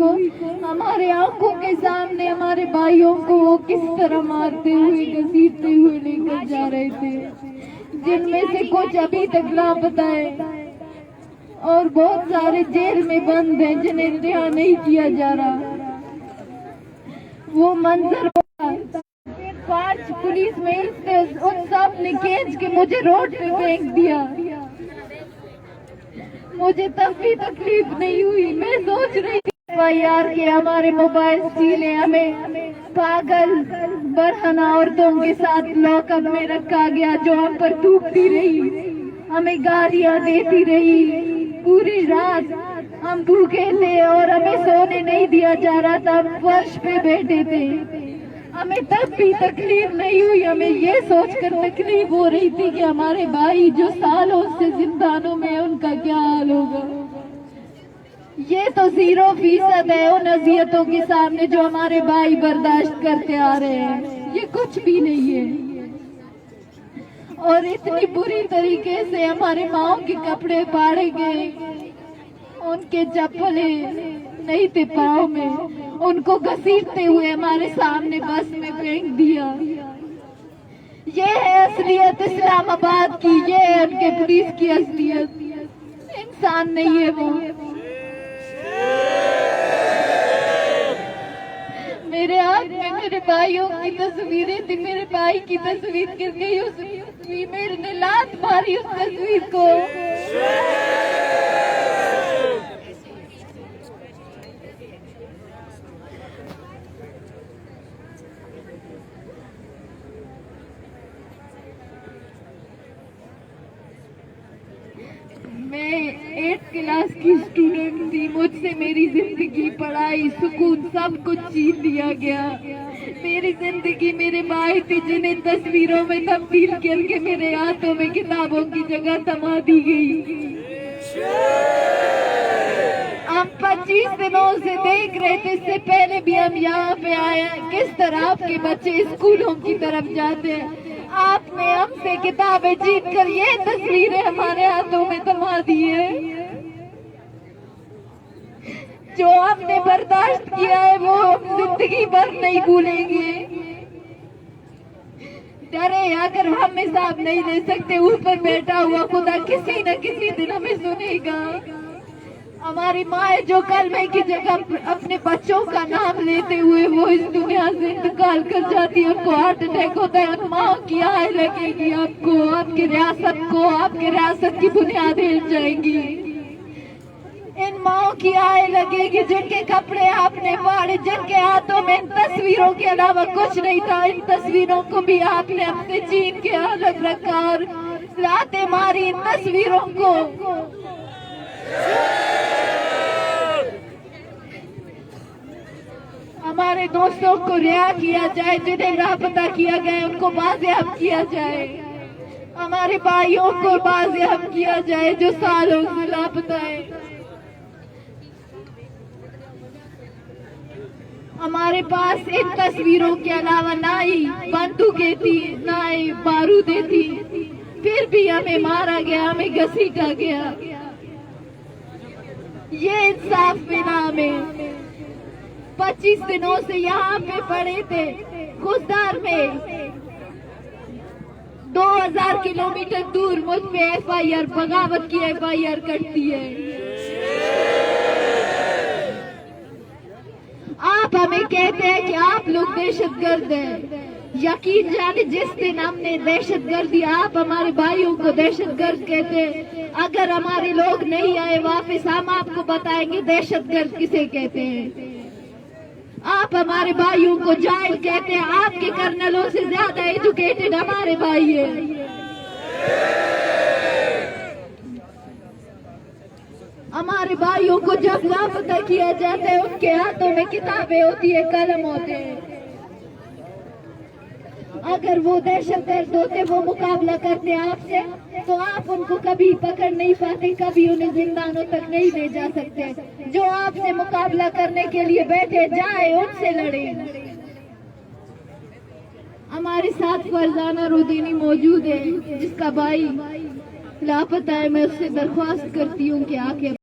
को हमारे आंखों के सामने हमारे भाइयों को वो किस तरह मारते हुए घसीटते हुए लेकर जा रहे थे, जिनमें से कुछ अभी तक लापता है और बहुत सारे जेल में बंद हैं जिन्हें रिहा नहीं किया जा रहा। वो मंजर 5 पुलिस में उन सब ने खींच के मुझे रोड पे फेंक दिया। मुझे तब भी तकलीफ नहीं हुई। मैं सोच रही थी यार के हमारे मोबाइल छीने, हमें पागल बरहना औरतों के साथ लॉकअप में रखा गया जो हम पर थूकती रही, हमें गालियां देती रही। पूरी रात हम भूखे थे और हमें सोने नहीं दिया जा रहा था, हम फर्श पे बैठे थे। हमें तब भी तकलीफ नहीं हुई। हमें ये सोचकर तकलीफ हो रही थी कि हमारे भाई जो सालों से जिंदानों में उनका क्या हाल होगा। ये तो 0% है उन अजियतों के सामने जो हमारे भाई बर्दाश्त करते आ रहे हैं, ये कुछ भी नहीं है। और इतनी बुरी तरीके से हमारे माओ के कपड़े फाड़े गए, उनके चप्पले नहीं थे पाँव में, उनको घसीटते हुए हमारे सामने बस में फेंक दिया। ये है असलियत इस्लामाबाद की, ये है उनके पुलिस की असलियत। इंसान नहीं है वो। मेरे हाथ में मेरे भाइयों की तस्वीरें थी, मेरे भाई की तस्वीर गिर गई, उस फीमेल ने लात मारी उस तस्वीर को। मैं 8th क्लास की स्टूडेंट थी, मुझसे मेरी जिंदगी, पढ़ाई, सुकून सब कुछ छीन लिया गया। मेरी जिंदगी मेरे भाई थे जिन्हें तस्वीरों में तब्दील करके मेरे हाथों में किताबों की जगह थमा दी गई। हम 25 दिनों से देख रहे थे, इससे पहले भी हम यहाँ पे आए, किस तरह आपके बच्चे स्कूलों की तरफ जाते हैं। आपने हमसे किताबें जीत कर ये तस्वीरें हमारे हाथों में थमा दी है। जो हमने बर्दाश्त किया है वो हम जिंदगी भर नहीं भूलेंगे। डरे अगर हम हिसाब नहीं ले सकते, ऊपर बैठा हुआ खुदा किसी न किसी दिन हमें सुनेगा। हमारी माँ जो कलमे की जगह अपने बच्चों का नाम लेते हुए वो इस दुनिया से इंतकाल कर जाती है, उनको हार्ट अटैक होता है। उन माँ की आय लगेगी आपको, आपकी रियासत को, आपके रियासत की बुनियादें हिल जाएंगी। इन माँ की आय लगेगी जिनके कपड़े आपने फाड़े, जिनके हाथों में इन तस्वीरों के अलावा कुछ नहीं था। इन तस्वीरों को भी आपने अपने चीन के अलग रखा और लाते मारी इन तस्वीरों को। हमारे दोस्तों को रिहा किया जाए, जिन्हें लापता किया गया उनको बाजियाब किया जाए। हमारे भाइयों को बाजियाब किया जाए जो सालों से लापता है। हमारे पास इन तस्वीरों के अलावा ना ही बंदूकें थी, ना ही बारूदें थी, फिर भी हमें मारा गया, हमें घसीटा गया। ये इंसाफ बिना हमें 25 दिनों से यहाँ पे पड़े थे खुशदार में। 2000 किलोमीटर दूर मुझ पे FIR, बगावत की FIR कटती है। आप हमें कहते हैं कि आप लोग दहशतगर्द हैं। यकीन जाने जिस दिन हमने दहशतगर्दी, आप हमारे भाइयों को दहशतगर्द कहते हैं। अगर हमारे लोग नहीं आए वापस, हम आपको बताएंगे दहशतगर्द किसे कहते हैं। आप हमारे भाइयों को जाहिल कहते हैं। आपके कर्नलों से ज्यादा एजुकेटेड हमारे भाई हैं। हमारे भाइयों को जब लापता किया जाता है उनके हाथों में किताबें होती है, कलम होते हैं। अगर वो दहशतगर्द होते, वो मुकाबला करते आपसे, तो आप उनको कभी पकड़ नहीं पाते, कभी उन्हें जिंदानों तक नहीं ले जा सकते। जो आपसे मुकाबला करने के लिए बैठे, जाए उनसे लड़े। हमारे साथ फरजाना रुदीनी मौजूद है जिसका भाई लापता है। मैं उससे दरख्वास्त करती हूँ कि आके